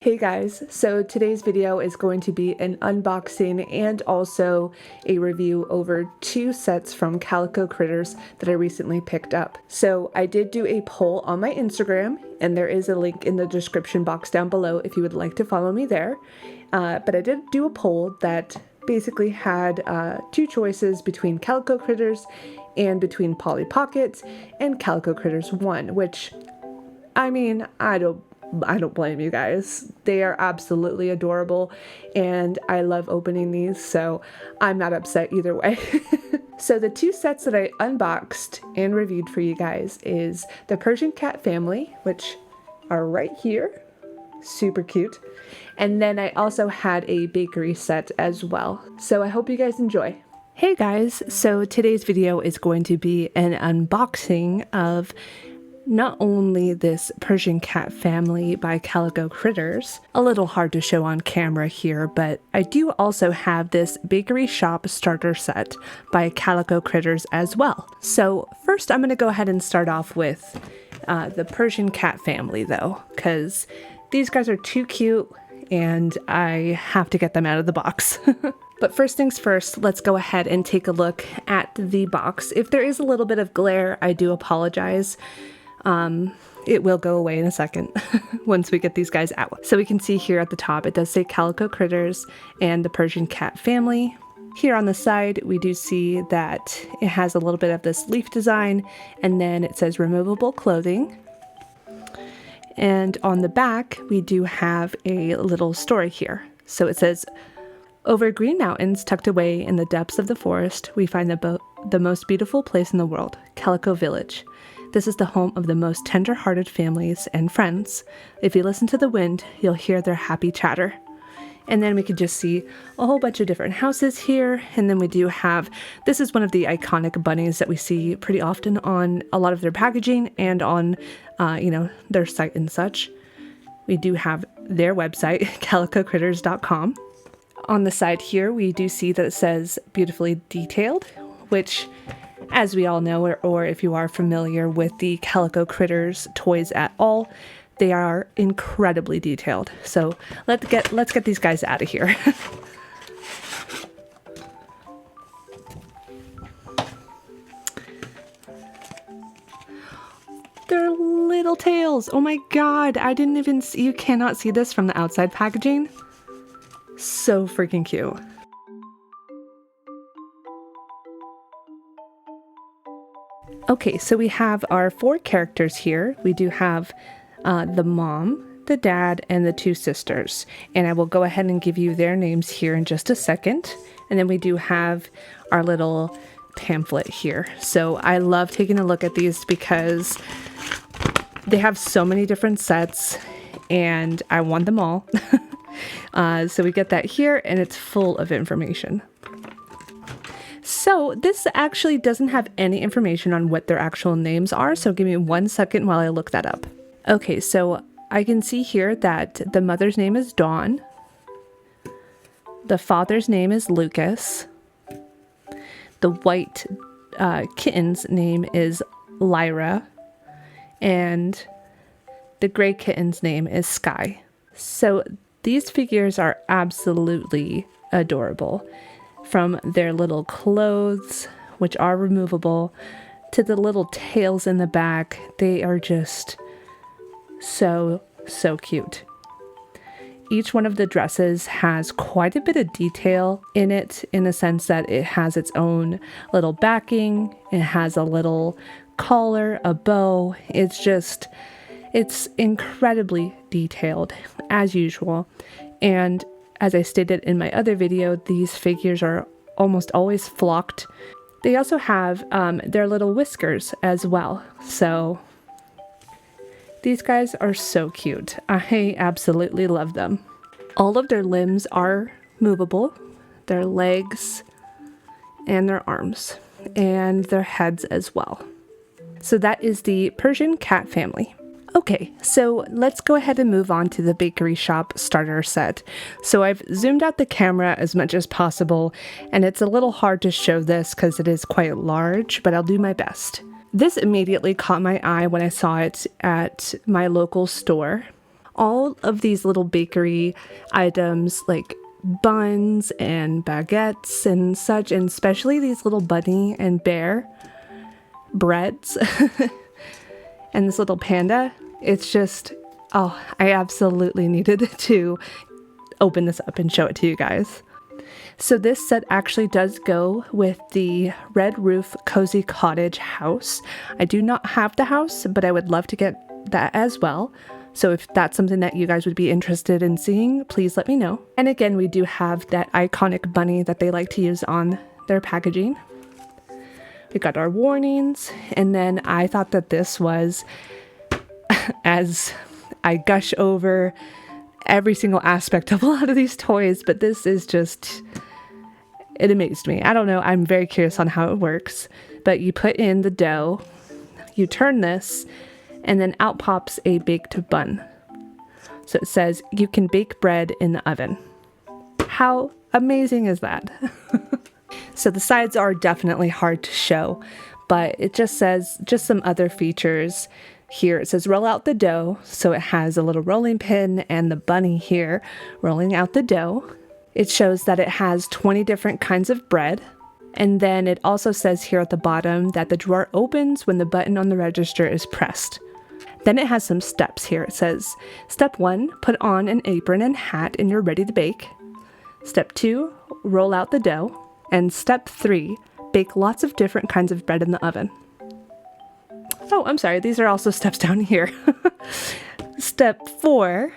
Hey guys, so today's video is going to be an unboxing and also a review over two sets from Calico Critters that I recently picked up. So I did do a poll on my Instagram, and there is a link in the description box down below if you would like to follow me there. But I did do a poll that basically had two choices between Calico Critters and between Polly Pockets and Calico Critters 1, which, I mean, I don't blame you guys. They are absolutely adorable, and I love opening these, so I'm not upset either way. So the two sets that I unboxed and reviewed for you guys is the Persian Cat family, which are right here. Super cute. And then I also had a bakery set as well. So I hope you guys enjoy. Hey guys, so today's video is going to be an unboxing of not only this Persian Cat family by Calico Critters, a little hard to show on camera here, but I do also have this bakery shop starter set by Calico Critters as well. So first I'm going to go ahead and start off with the Persian Cat family though, because these guys are too cute and I have to get them out of the box. But first things first, let's go ahead and take a look at the box. If there is a little bit of glare, I do apologize. It will go away in a second once we get these guys out. So we can see here at the top, it does say Calico Critters and the Persian Cat family. Here on the side, we do see that it has a little bit of this leaf design, and then it says removable clothing. And on the back, we do have a little story here. So it says, over green mountains tucked away in the depths of the forest, we find the most beautiful place in the world, Calico Village. This is the home of the most tender-hearted families and friends. If you listen to the wind, you'll hear their happy chatter. And then we could just see a whole bunch of different houses here. And then we do have, this is one of the iconic bunnies that we see pretty often on a lot of their packaging and on, their site and such. We do have their website, calicocritters.com. On the side here, we do see that it says beautifully detailed, which, as we all know, or if you are familiar with the Calico Critters toys at all, they are incredibly detailed. So let's get these guys out of here. Their little tails. Oh my god, I didn't even see, you cannot see this from the outside packaging. So freaking cute. Okay, so we have our four characters here. We do have the mom, the dad, and the two sisters. And I will go ahead and give you their names here in just a second. And then we do have our little pamphlet here. So I love taking a look at these because they have so many different sets and I want them all. So we get that here and it's full of information. So this actually doesn't have any information on what their actual names are, so give me 1 second while I look that up. Okay, so I can see here that the mother's name is Dawn, the father's name is Lucas, the white kitten's name is Lyra, and the gray kitten's name is Sky. So these figures are absolutely adorable. From their little clothes, which are removable, to the little tails in the back, they are just so cute. Each one of the dresses has quite a bit of detail in it, in the sense that it has its own little backing, it has a little collar, a bow. It's incredibly detailed, as usual. And as I stated in my other video, these figures are almost always flocked. They also have their little whiskers as well. So these guys are so cute. I absolutely love them. All of their limbs are movable, their legs and their arms, and their heads as well. So that is the Persian Cat family. Okay, so let's go ahead and move on to the bakery shop starter set. So I've zoomed out the camera as much as possible, and it's a little hard to show this because it is quite large, but I'll do my best. This immediately caught my eye when I saw it at my local store. all of these little bakery items like buns and baguettes and such, and especially these little bunny and bear breads and this little panda. It's just, oh, I absolutely needed to open this up and show it to you guys. So this set actually does go with the Red Roof Cozy Cottage house. I do not have the house, but I would love to get that as well. So if that's something that you guys would be interested in seeing, please let me know. And again, we do have that iconic bunny that they like to use on their packaging. We got our warnings, and then I thought that this was, as I gush over every single aspect of a lot of these toys, but this is just, it amazed me. I don't know, I'm very curious on how it works, but you put in the dough, you turn this, and then out pops a baked bun. So it says you can bake bread in the oven. How amazing is that? So the sides are definitely hard to show, but it just says just some other features. Here it says roll out the dough, so it has a little rolling pin and the bunny here rolling out the dough. It shows that it has 20 different kinds of bread. And then it also says here at the bottom that the drawer opens when the button on the register is pressed. Then it has some steps here. It says, step 1, put on an apron and hat and you're ready to bake. Step 2, roll out the dough. And step 3, bake lots of different kinds of bread in the oven. Oh, I'm sorry, these are also steps down here. Step 4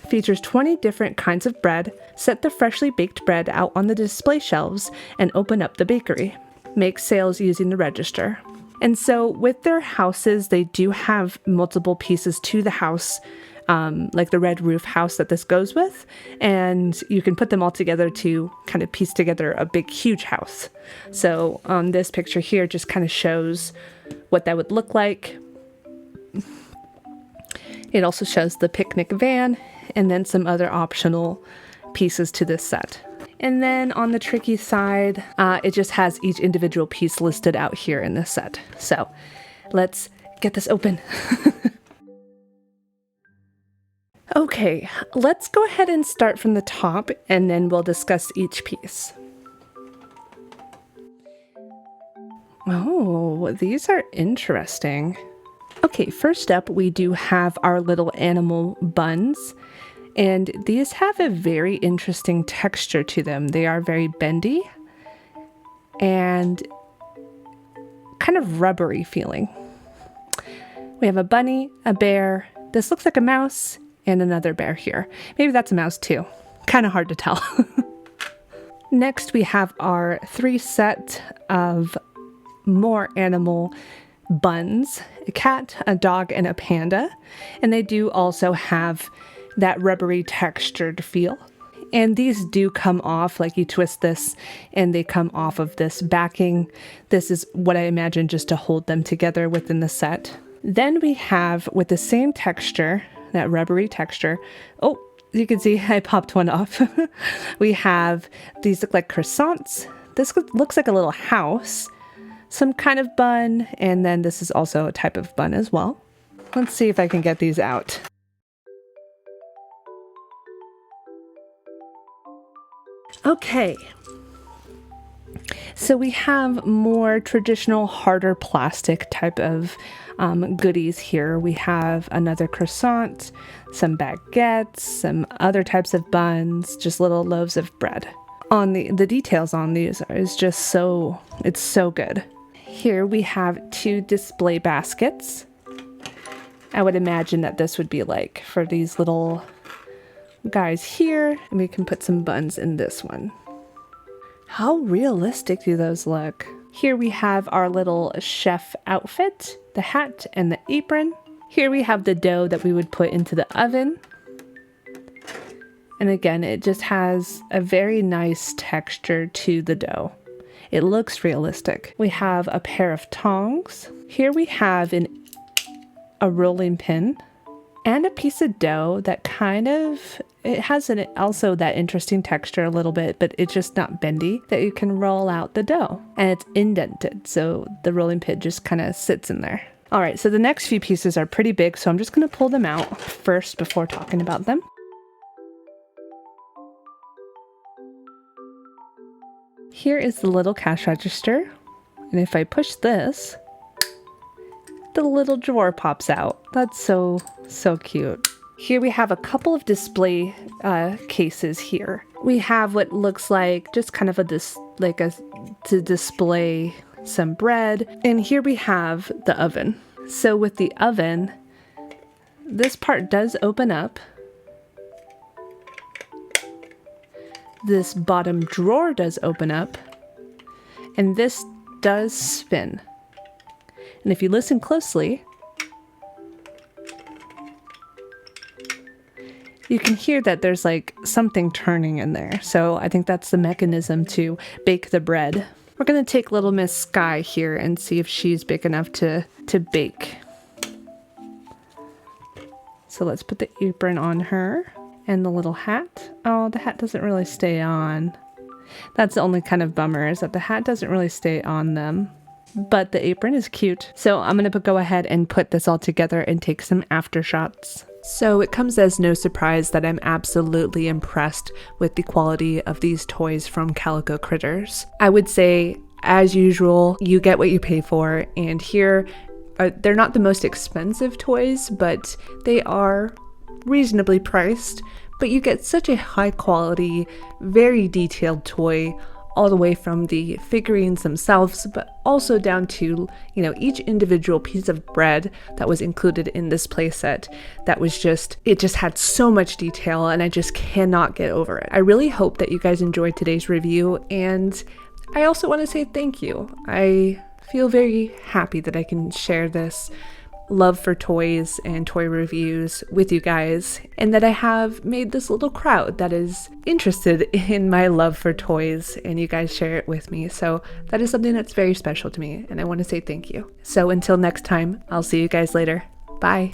features 20 different kinds of bread. Set the freshly baked bread out on the display shelves and open up the bakery. Make sales using the register. And so with their houses, they do have multiple pieces to the house, like the red roof house that this goes with, and you can put them all together to kind of piece together a big, huge house. So this picture here just kind of shows what that would look like. It also shows the picnic van and then some other optional pieces to this set. And then on the tricky side, it just has each individual piece listed out here in this set. So let's get this open. Okay, let's go ahead and start from the top and then we'll discuss each piece. Oh, these are interesting. Okay, first up, we do have our little animal buns. And these have a very interesting texture to them. They are very bendy and kind of rubbery feeling. We have a bunny, a bear, this looks like a mouse, and another bear here. Maybe that's a mouse too. Kind of hard to tell. Next, we have our 3 set of more animal buns, a cat, a dog, and a panda. And they do also have that rubbery textured feel. And these do come off, like you twist this and they come off of this backing. This is what I imagine just to hold them together within the set. Then we have, with the same texture, that rubbery texture, oh, you can see I popped one off. We have, these look like croissants. This looks like a little house, some kind of bun, and then this is also a type of bun as well. Let's see if I can get these out. Okay, so we have more traditional, harder plastic type of goodies here. We have another croissant, some baguettes, some other types of buns, just little loaves of bread. On the details on these is just so, it's so good. Here we have 2 display baskets. I would imagine that this would be like for these little guys here, and we can put some buns in this one. How realistic do those look? Here we have our little chef outfit, the hat and the apron. Here we have the dough that we would put into the oven. And again, it just has a very nice texture to the dough. It looks realistic. We have a pair of tongs. Here we have a rolling pin and a piece of dough that kind of, it has also that interesting texture a little bit, but it's just not bendy, that you can roll out the dough. And it's indented, so the rolling pin just kind of sits in there. All right, so the next few pieces are pretty big, so I'm just gonna pull them out first before talking about them. Here is the little cash register, and if I push this, the little drawer pops out. That's so cute. Here we have a couple of display cases here. We have what looks like just kind of to display some bread. And here we have the oven. So with the oven, this part does open up. This bottom drawer does open up. And this does spin. And if you listen closely, you can hear that there's like something turning in there. So I think that's the mechanism to bake the bread. We're gonna take little Miss Sky here and see if she's big enough to bake. So let's put the apron on her and the little hat. Oh, the hat doesn't really stay on. That's the only kind of bummer, is that the hat doesn't really stay on them. But the apron is cute. So I'm gonna go ahead and put this all together and take some after shots. So it comes as no surprise that I'm absolutely impressed with the quality of these toys from Calico Critters. I would say, as usual, you get what you pay for, and here, they're not the most expensive toys, but they are reasonably priced, but you get such a high quality, very detailed toy, all the way from the figurines themselves, but also down to, you know, each individual piece of bread that was included in this playset. That was it just had so much detail, and I just cannot get over it. I really hope that you guys enjoyed today's review, and I also want to say thank you. I feel very happy that I can share this love for toys and toy reviews with you guys, and that I have made this little crowd that is interested in my love for toys, and you guys share it with me. So that is something that's very special to me, and I want to say thank you. So until next time, I'll see you guys later. Bye.